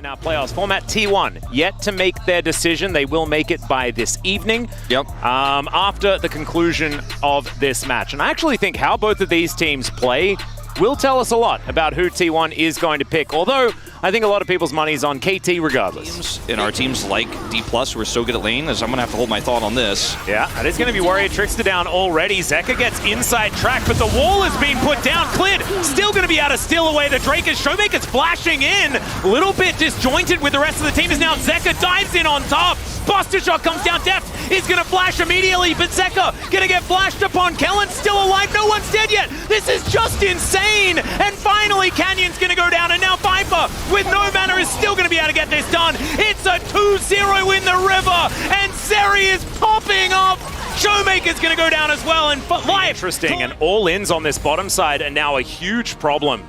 our playoffs format. T1 yet to make their decision. They will make it by this evening. Yep. After the conclusion of this match. And I actually think how both of these teams play will tell us a lot about who T1 is going to pick. Although, I think a lot of people's money is on KT regardless. And our teams like Dplus, who are so good at lane, as I'm going to have to hold my thought on this. Yeah, and it's going to be Warrior Trickster down already. Zeka gets inside track, but the wall is being put down. Clid still going to be able to steal away the Drake as Showmaker's flashing in. A little bit disjointed with the rest of the team as now Zeka dives in on top. Buster shot comes down. Deft is going to flash immediately, but Zeka going to get flashed upon. Kellen's still alive. No one's dead yet. This is just insane. And finally, Canyon's going to go down, and now Viper with no mana is still going to be able to get this done. It's a 2-0 in the river, and Zeri is popping up. Showmaker's going to go down as well, and life. Interesting, and all-ins on this bottom side are now a huge problem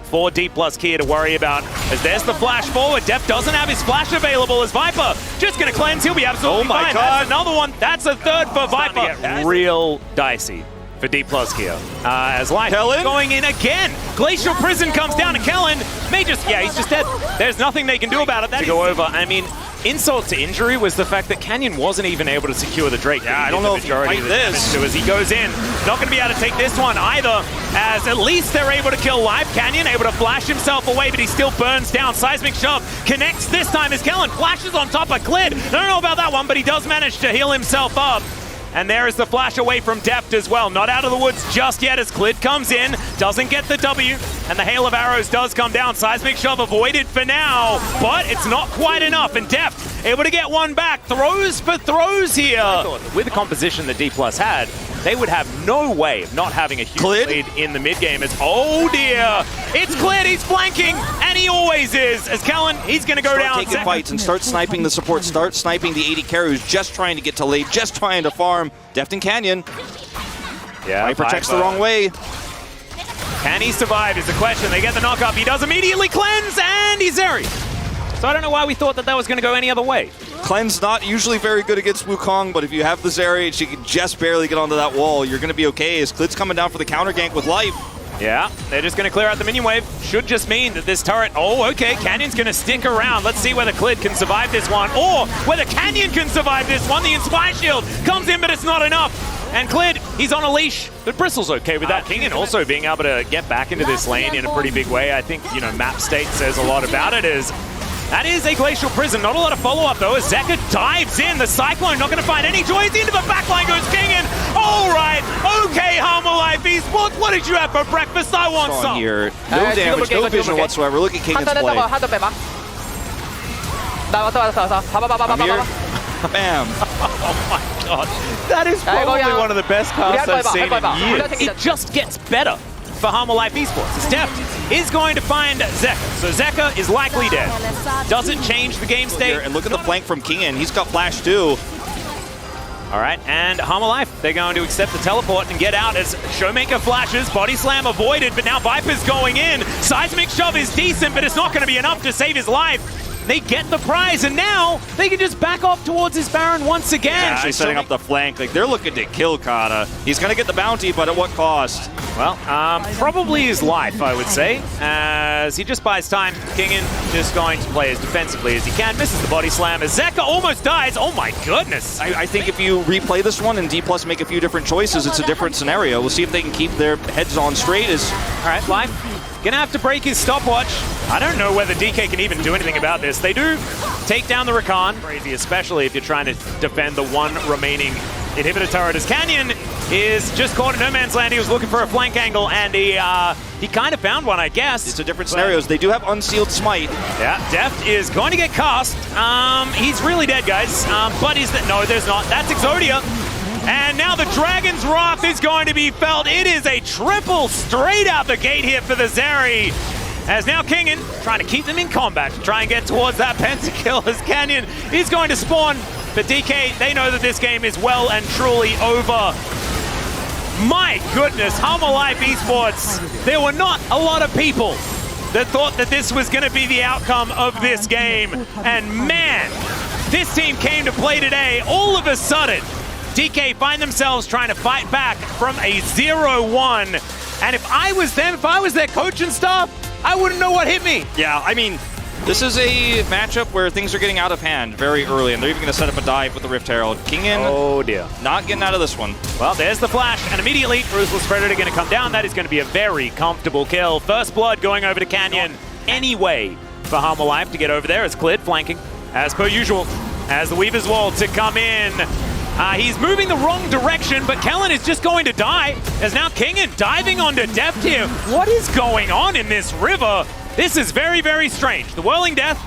for Dplus Kia to worry about, as there's the flash forward. Def doesn't have his flash available as Viper just going to cleanse. He'll be absolutely fine. God. That's another one. That's a third for Viper. Real dicey for Dplus Kia. As Life going in again. Glacial Prison comes down to Kellen. May just, yeah, he's just dead. There's nothing they can do about it. That to go over. I mean, insult to injury was the fact that Canyon wasn't even able to secure the Drake. Yeah, I don't know if he fight this. As he goes in, not going to be able to take this one either, as at least they're able to kill Live. Canyon able to flash himself away, but he still burns down. Seismic Shove connects this time as Kellen flashes on top of Clid. I don't know about that one, but he does manage to heal himself up. And there is the flash away from Deft as well. Not out of the woods just yet as Clid comes in, doesn't get the W, and the hail of arrows does come down. Seismic Shove avoided for now, but it's not quite enough, and Deft able to get one back. Throws for throws here. I thought with the composition that Dplus had, they would have no way of not having a huge lead in the mid-game. As, oh dear, it's Clid, he's flanking, and he always is. As Kellen, he's going to go down. Taking fights and start sniping the support, start sniping the AD carry who's just trying to get to late, just trying to farm. Deft and Canyon. Yeah, he protects the wrong way. Can he survive is the question. They get the knock up. He does immediately cleanse, and he's Zeri. So I don't know why we thought that that was going to go any other way. Cleanse not usually very good against Wukong, but if you have the Zeri and she can just barely get onto that wall, you're going to be okay, as Clid's coming down for the counter gank with life. Yeah, they're just going to clear out the minion wave. Should just mean that this turret, oh, okay, Canyon's going to stick around. Let's see whether Clid can survive this one, or whether Canyon can survive this one. The Inspire Shield comes in, but it's not enough. And Clid, he's on a leash, but Bristle's okay with that. Kingen also being able to get back into this lane in a pretty big way. I think, you know, map state says a lot about it. That is a Glacial Prison. Not a lot of follow-up, though, as Zeka dives in. The Cyclone not going to find any joy. Into the backline goes Kingen. All right. Okay, Harmer Life Esports. What did you have for breakfast? I want some. Here. No damage, no vision whatsoever. Look at Kingen's play. I'm here. Bam. Oh my god. That is probably one of the best casts I've seen in years. It just gets better for Harmer Life Esports. As Deft is going to find Zeka. So Zeka is likely dead. Doesn't change the game state. And look at the flank from Kingen. He's got flash too. All right, and Harmer Life, they're going to accept the teleport and get out as Showmaker flashes. Body slam avoided, but now Viper's going in. Seismic Shove is decent, but it's not going to be enough to save his life. They get the prize, and now they can just back off towards his Baron once again. Yeah, actually setting up the flank. Like, they're looking to kill Kata. He's going to get the bounty, but at what cost? Well, probably his life, I would say, as he just buys time. Kingen just going to play as defensively as he can. Misses the body slam as Zeka almost dies. Oh my goodness. I think if you replay this one and Dplus make a few different choices, it's a different scenario. We'll see if they can keep their heads on straight. All right, Life gonna have to break his stopwatch. I don't know whether DK can even do anything about this. They do take down the Rakan. Crazy, especially if you're trying to defend the one remaining inhibitor turret, as Canyon is just caught in no man's land. He was looking for a flank angle, and he kind of found one, I guess. It's a different scenarios. They do have unsealed smite. Yeah, Deft is going to get cast. He's really dead, guys. But he's no, there's not. That's Exodia. And now the Dragon's Wrath is going to be felt. It is a triple straight out the gate here for the Zeri. As now Kingen trying to keep them in combat, to try and get towards that pentakill, as Canyon is going to spawn. But DK, they know that this game is well and truly over. My goodness, Harmer Life Esports, there were not a lot of people that thought that this was going to be the outcome of this game. And man, this team came to play today. All of a sudden, DK find themselves trying to fight back from a 0-1. And if I was them, if I was their coach and staff, I wouldn't know what hit me. Yeah, I mean, This is a matchup where things are getting out of hand very early, and they're even going to set up a dive with the Rift Herald. Kingin, oh dear, not getting out of this one. Well, there's the flash, and immediately Ruthless Predator going to come down. That is going to be a very comfortable kill. First blood going over to Canyon anyway for Harmful Life to get over there as Clid flanking, as per usual, as the Weaver's Wall to come in. He's moving the wrong direction, but Kellen is just going to die, as now Kingin diving onto Deft here. What is going on in this river? This is very, very strange. The Whirling Death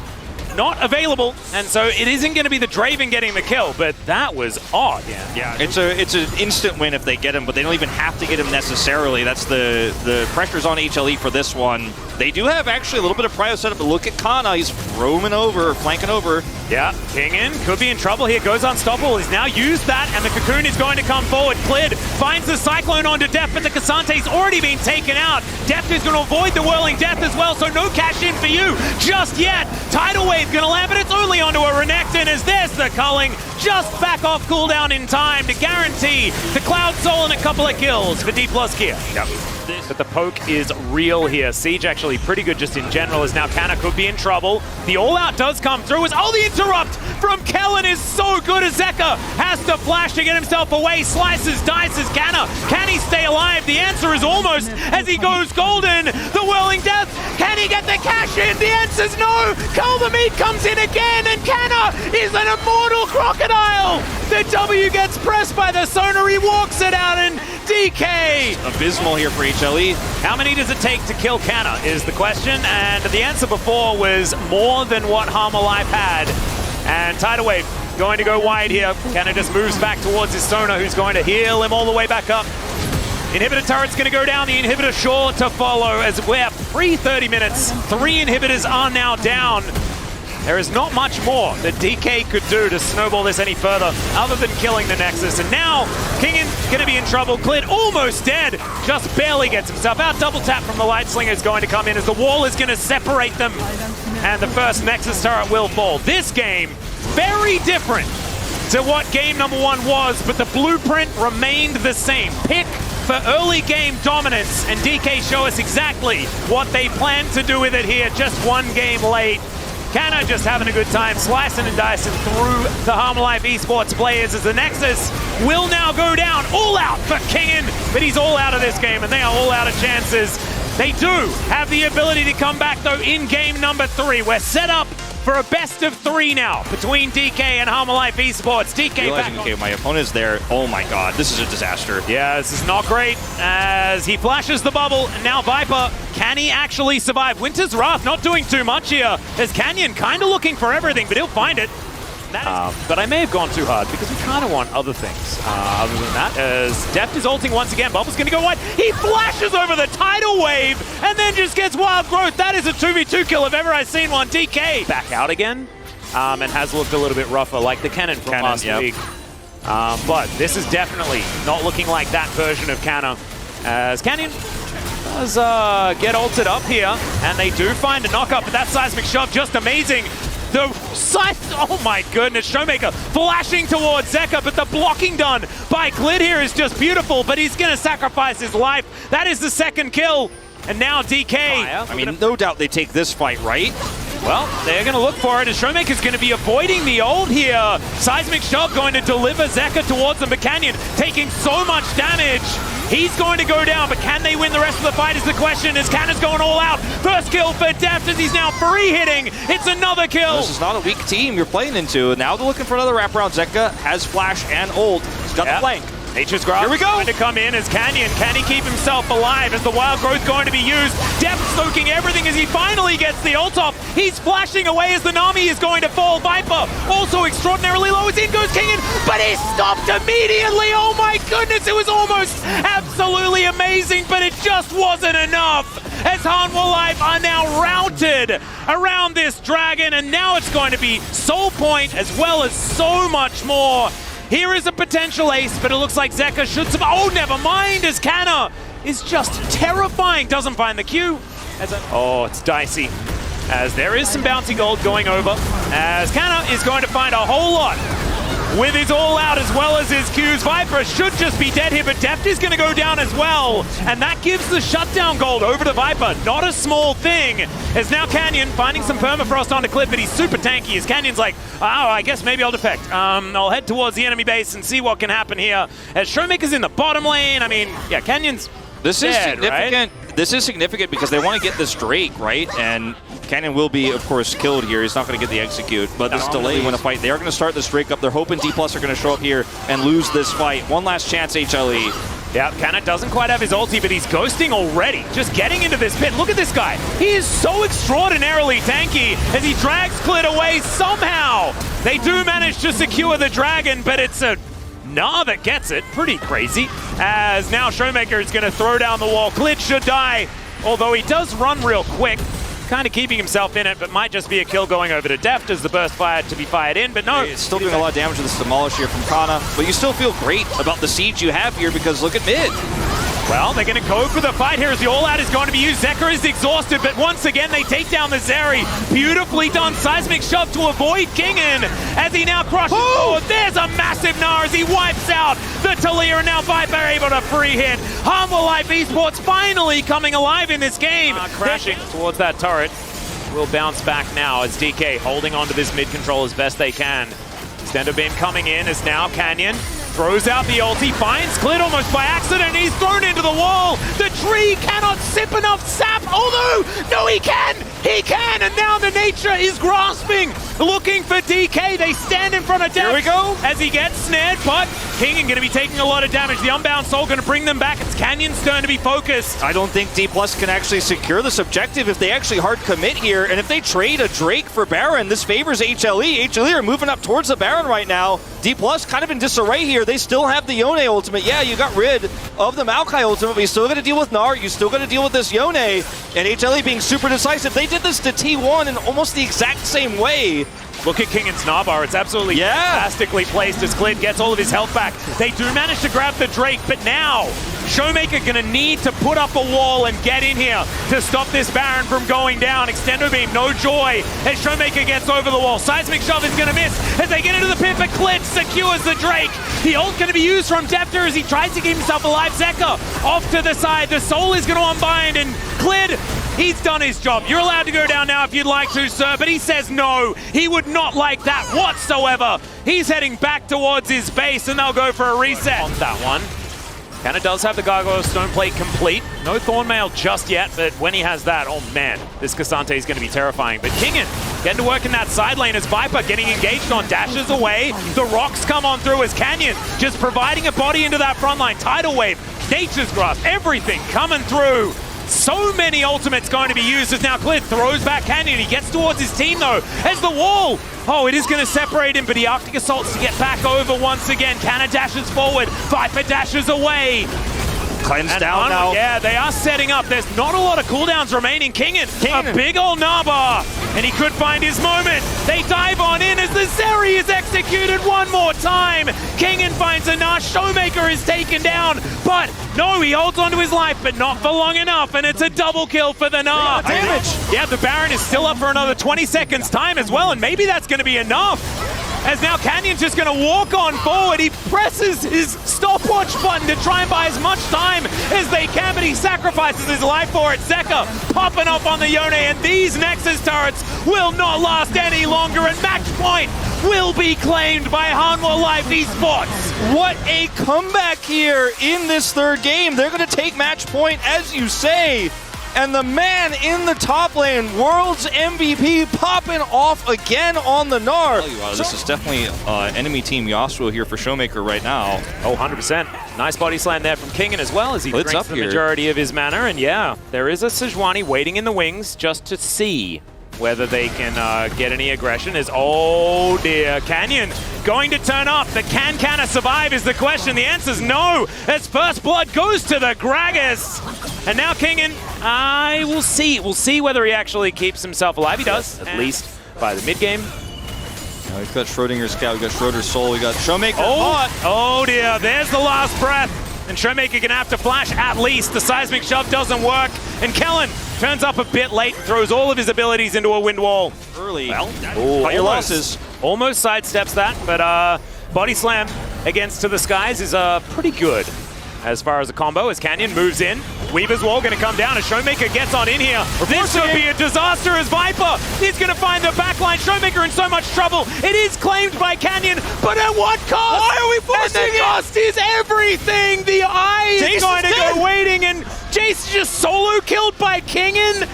not available, and so it isn't going to be the Draven getting the kill, but that was odd. Yeah. It's an instant win if they get him, but they don't even have to get him necessarily. That's the pressure's on HLE for this one. They do have actually a little bit of prio setup, but look at Kana. He's roaming over, flanking over. Yeah, Kingin could be in trouble here. Goes unstoppable. He's now used that, and the Cocoon is going to come forward. Clid finds the Cyclone onto Deft, but the Casante's already been taken out. Deft is going to avoid the Whirling Death as well, so no cash in for you just yet. Tidal Wave going to land, but it's only onto a Renekton as there's the culling. Just back off cooldown in time to guarantee the Cloud Soul and a couple of kills for Dplus Gear. Yep. But the poke is real here. Siege actually pretty good just in general, as now Kana could be in trouble. The all-out does come through as, oh, the interrupt from Kellen is so good as Zeka has to flash to get himself away. Slices, dices Kana. Can he stay alive? The answer is almost, as he goes golden. The Whirling Death, can he get the cash in? The answer's no. Cull the Meat comes in again, and Kana is an immortal crocodile. The W gets pressed by the Sonar. He walks it out, and DK. Abysmal here for HLE. How many does it take to kill Kana is the question, and the answer before was more than what Harmful Life had. And Tidal Wave going to go wide here. Kana just moves back towards his Sonar, who's going to heal him all the way back up. Inhibitor turret's going to go down, the inhibitor sure to follow, as we're pre-30 minutes. 3 inhibitors are now down. There is not much more that DK could do to snowball this any further other than killing the Nexus. And now, Kingin going to be in trouble. Clid almost dead, just barely gets himself out. Double tap from the Light Slinger is going to come in as the wall is going to separate them. And the first Nexus turret will fall. This game, very different to what game number 1 was, but the blueprint remained the same. Pick for early game dominance, and DK show us exactly what they plan to do with it here, just 1 game late. Kana just having a good time, slicing and dicing through the Harmful Life esports players as the Nexus will now go down. All out for Kingin, but he's all out of this game, and they are all out of chances. They do have the ability to come back, though, in game number 3. We're set up for a best of 3 now between DK and Harmful Life esports. DK back okay, my opponent is there. Oh my god, this is a disaster. Yeah, this is not great, as he flashes the bubble, and now Viper, can he actually survive? Winter's Wrath not doing too much here, as Canyon kind of looking for everything, but he'll find it. But I may have gone too hard, because we kind of want other things other than that, as Deft is ulting once again. Bubble's going to go wide. He flashes over the Tidal Wave and then just gets Wild Growth. That is a 2v2 kill if ever I've seen one. DK back out again, and has looked a little bit rougher, like the Cannon from last week. But this is definitely not looking like that version of Kana, as Canyon does get ulted up here, and they do find a knockup, but that seismic shove just amazing. The scythe, oh my goodness, Showmaker flashing towards Zeka, but the blocking done by Clid here is just beautiful, but he's gonna sacrifice his life. That is the 2nd kill, and now DK. I mean, no doubt they take this fight, right? Well, they're gonna look for it, as Showmaker's gonna be avoiding the ult here. Seismic Shove going to deliver Zeka towards them, but Canyon taking so much damage. He's going to go down, but can they win the rest of the fight is the question, as Cannon's going all out. First kill for Deft, as he's now free hitting. It's another kill. This is not a weak team you're playing into. Now they're looking for another wraparound. Zeka has flash and ult. He's got the flank. Nature's Grasp. Here we go. Going to come in as Canyon. Can he keep himself alive as the Wild Growth going to be used? Deft soaking everything as he finally gets the ult off. He's flashing away as the Nami is going to fall. Viper also extraordinarily low as in goes Kingin, but he stopped immediately. Oh my goodness, it was almost absolutely amazing, but it just wasn't enough. As Harmful Life are now routed around this dragon, and now it's going to be Soul Point as well as so much more. Here is a potential ace, but it looks like Zeka should survive. Oh, never mind, as Kana is just terrifying. Doesn't find the Q. Oh, it's dicey, as there is some bounty gold going over, as Kana is going to find a whole lot with his all-out as well as his Qs. Viper should just be dead here, but Deft is going to go down as well. And that gives the shutdown gold over to Viper. Not a small thing. As now Canyon finding some permafrost onto Clip, but he's super tanky. As Canyon's like, oh, I guess maybe I'll defect. I'll head towards the enemy base and see what can happen here. As Showmaker's in the bottom lane, I mean, yeah, Canyon's dead, significant. Right? This is significant because they want to get this Drake, right? And Canyon will be, of course, killed here. He's not going to get the execute, but this delay when a fight, they are going to start this Drake up. They're hoping Dplus are going to show up here and lose this fight. One last chance, HLE. Yeah, Cannon doesn't quite have his ulti, but he's ghosting already. Just getting into this pit. Look at this guy. He is so extraordinarily tanky as he drags Clit away somehow. They do manage to secure the dragon, but it's a Nah that gets it. Pretty crazy. As now Showmaker is going to throw down the wall. Clit should die, although he does run real quick. Kind of keeping himself in it, but might just be a kill going over to Deft as the burst fire to be fired in, but no. It's still doing a lot of damage to this Demolish here from Kana, but you still feel great about the siege you have here because look at mid. Well, they're going to go for the fight here as the all-out is going to be used. Zekka is exhausted, but once again they take down the Zeri. Beautifully done seismic shove to avoid Kingen as he now crushes forward. There's a massive Gnar as he wipes out the Talia, and now Viper able to free hit. Harmful Life Esports finally coming alive in this game. Crashing towards that turret. Will bounce back now as DK holding onto this mid control as best they can. Extendo Beam coming in as now Canyon throws out the ulti, finds Clit almost by accident, he's thrown into the wall. The tree cannot sip enough sap, although, no he can, and now the nature is grasping, looking for DK. They stand in front of Deft. Here we go. As he gets snared, but Kingen going to be taking a lot of damage. The Unbound Soul going to bring them back. It's Canyon's turn to be focused. I don't think Dplus can actually secure this objective if they actually hard commit here, and if they trade a Drake for Baron, this favors HLE. HLE are moving up towards the Baron right now. Dplus kind of in disarray here. They still have the Yone ultimate. Yeah, you got rid of the Maokai ultimate, but you still got to deal with Gnar. You still got to deal with this Yone. And HLE being super decisive. They did this to T1 in almost the exact same way. Look at Kingen's Gnar. It's absolutely fantastically placed as Clit gets all of his health back. They do manage to grab the Drake, but now Showmaker going to need to put up a wall and get in here to stop this Baron from going down. Extendo Beam, no joy as Showmaker gets over the wall. Seismic Shove is going to miss as they get into the pit, but Clit secures the Drake. The ult going to be used from Defter as he tries to keep himself alive. Zekka off to the side. The soul is going to unbind, and Clit, he's done his job. You're allowed to go down now if you'd like to, sir, but he says no. He would not like that whatsoever. He's heading back towards his base, and they'll go for a reset. On that one. Canna does have the Gargoyle Stone Plate complete. No Thornmail just yet, but when he has that, oh man, this Cassante is going to be terrifying. But Kingen getting to work in that side lane as Viper getting engaged on, dashes away. The rocks come on through as Canyon just providing a body into that front line. Tidal Wave, Nature's Grasp, everything coming through. So many ultimates going to be used as now Clit throws back Canyon. He gets towards his team though as the wall. Oh, it is going to separate him, but he Arctic Assaults to get back over once again. Canna dashes forward. Viper dashes away. Cleanse down now. Yeah, they are setting up. There's not a lot of cooldowns remaining. Kingen, a big old Naba, and he could find his moment. They dive on in as the Zeri is executed one more time. Kingen finds a Gnar. Showmaker is taken down, but no, he holds onto his life, but not for long enough, and it's a double kill for the Gnar. Damage. Yeah, the Baron is still up for another 20 seconds time as well, and maybe that's going to be enough. As now Canyon's just going to walk on forward. He presses his stopwatch button to try and buy as much time as they can, but he sacrifices his life for it. Zekka popping up on the Yone, and these Nexus turrets will not last any longer, and match point will be claimed by Hanwha Life Esports. What a comeback here in this third game. They're going to take match point, as you say. And the man in the top lane, World's MVP, popping off again on the Gnar. This is definitely enemy team Yasuo here for Showmaker right now. Oh, 100%. Nice body slam there from Kingen as well as he Blitz drinks up the here. majority of his mana. And yeah, there is a Sejuani waiting in the wings just to see whether they can get any aggression. Is, oh dear, Canyon going to turn up. The can Canna survive is the question. The answer's no, as first blood goes to the Gragas. And now Kingen, I will see. We'll see whether he actually keeps himself alive. He does, at least by the mid game. We've got Schrodinger's Scout, we've got Schroeder's Soul, we got Showmaker. Oh dear, there's the last breath. And Showmaker gonna have to flash at least. The seismic shove doesn't work. And Kellen turns up a bit late, throws all of his abilities into a wind wall. Early. Well, cut your losses. Almost sidesteps that, but Body slam against To the Skies is pretty good as far as a combo, as Canyon moves in. Weaver's wall going to come down as Showmaker gets on in here. This could be a disaster as Viper is going to find the backline. Showmaker in so much trouble. It is claimed by Canyon, but at what cost? Why are we forcing and the cost is everything. The eye is going to go waiting, and Jace just solo killed by Kingen.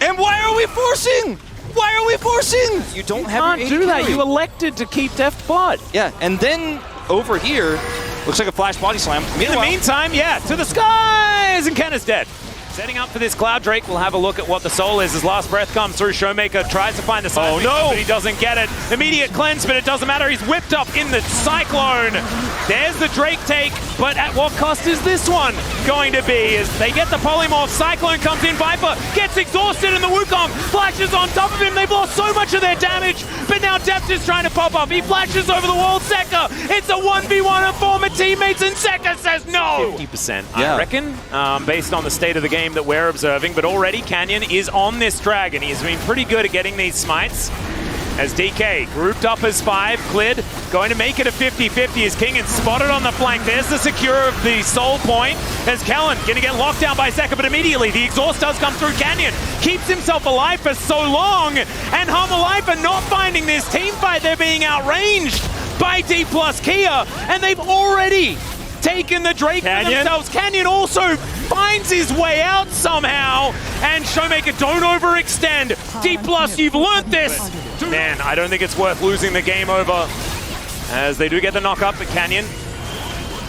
And why are we forcing? Why are we forcing? You don't have can't do that. You elected to keep Deft Blood. Yeah, and then over here, looks like a flash body slam. In the meantime, yeah, To the Skies, and Ken is dead. Setting up for this Cloud Drake, we'll have a look at what the soul is as last breath comes through. Showmaker tries to find the side, but he doesn't get it. Immediate cleanse, but it doesn't matter. He's whipped up in the Cyclone. There's the Drake take, but at what cost is this one going to be? As they get the polymorph, Cyclone comes in, Viper gets exhausted, and the Wukong flashes on top of him. They've lost so much of their damage, but now Deft is trying to pop up. He flashes over the wall. Sekka, it's a 1v1 of former teammates, and Sekka says no. 50%, I reckon, based on the state of the game that we're observing, but already Canyon is on this dragon. He's been pretty good at getting these smites. As DK grouped up as 5, Clid going to make it a 50-50 as Kingen spotted on the flank. There's the secure of the soul point as Kellen going to get locked down by Sekka, but immediately the exhaust does come through. Canyon keeps himself alive for so long, and Hum alive for not finding this team fight. They're being outranged by Dplus Kia, and they've already taken the Drake for themselves. Canyon also finds his way out somehow, and Showmaker don't overextend. Dplus, you've learnt this. Man, I don't think it's worth losing the game over, as they do get the knock up, but Canyon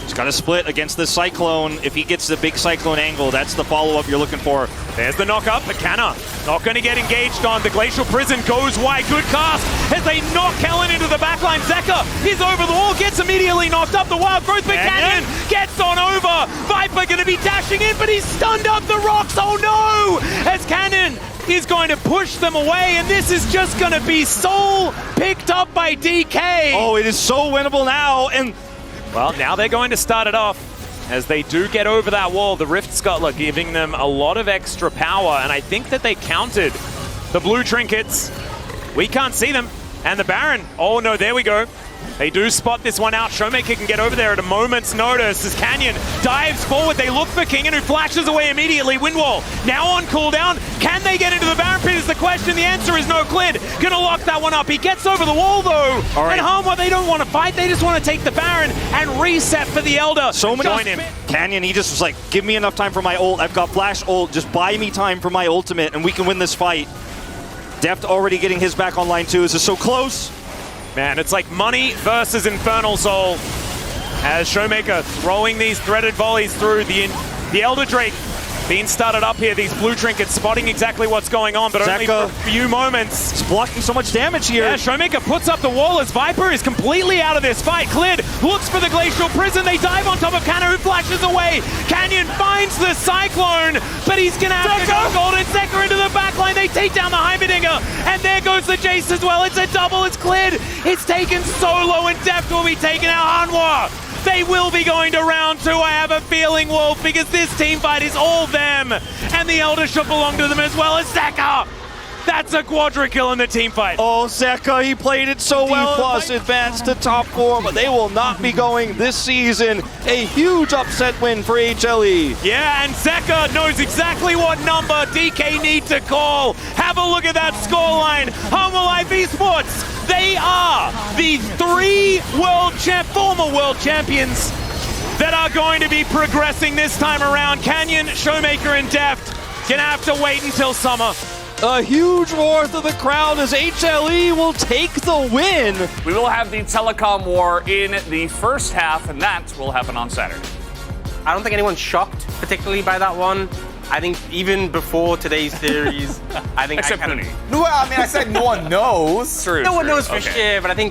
he's got to split against the Cyclone. If he gets the big Cyclone angle, that's the follow-up you're looking for. There's the knock up, but Canna not going to get engaged on. The Glacial Prison goes wide. Good cast as they knock Kellen into the backline. Zekka is over the wall, gets immediately knocked up. The Wild Growth, but Canyon gets on over. Viper going to be dashing in, but he's stunned up the rocks. Oh no! As Canyon is going to push them away, and this is just going to be soul picked up by DK. Oh, it is so winnable now, and well, now they're going to start it off as they do get over that wall. The Rift Scuttler giving them a lot of extra power, and I think that they counted the blue trinkets. We can't see them. And the Baron, oh no, there we go. They do spot this one out. Showmaker can get over there at a moment's notice as Canyon dives forward. They look for Kingen, who flashes away immediately. Windwall now on cooldown. Can they get into the Baron pit is the question. The answer is no. Clid gonna lock that one up. He gets over the wall though. All right. And Harmwa, they don't want to fight. They just want to take the Baron and reset for the Elder. So many join him. Canyon, he just was like, give me enough time for my ult. I've got flash ult. Just buy me time for my ultimate and we can win this fight. Deft already getting his back online too. This is so close. Man, it's like money versus Infernal Soul. As Showmaker throwing these threaded volleys through the Elder Drake being started up here. These blue trinkets spotting exactly what's going on, but only for a few moments. It's blocking so much damage here. Yeah, Showmaker puts up the wall as Viper is completely out of this fight. Clid looks for the Glacial Prison. They dive on top of Canna, who flashes away. Canyon finds the Cyclone, but he's going to have to go Golden Sekka into the backline. They take down the Heimerdinger, and there goes the Jace as well. It's a double. It's Clid. It's taken solo, and Deft will be taking out Hanwha. They will be going to round 2, I have a feeling, Wolf, because this team fight is all them. And the Elder should belong to them as well as Sekka. That's a quadra kill in the team fight. Oh, Sekka, he played it so well. Dplus advanced to top 4, but they will not be going this season. A huge upset win for HLE. Yeah, and Sekka knows exactly what number DK need to call. Have a look at that scoreline. Home Alive Esports, they are the 3 former world champions that are going to be progressing this time around. Canyon, Showmaker, and Deft gonna have to wait until summer. A huge roar through the crowd as HLE will take the win. We will have the telecom war in the first half, and that will happen on Saturday. I don't think anyone's shocked particularly by that one. I think even before today's series, I think Except Puni. Well, I mean, I said no one knows. True. No one knows for Okay. sure, but I think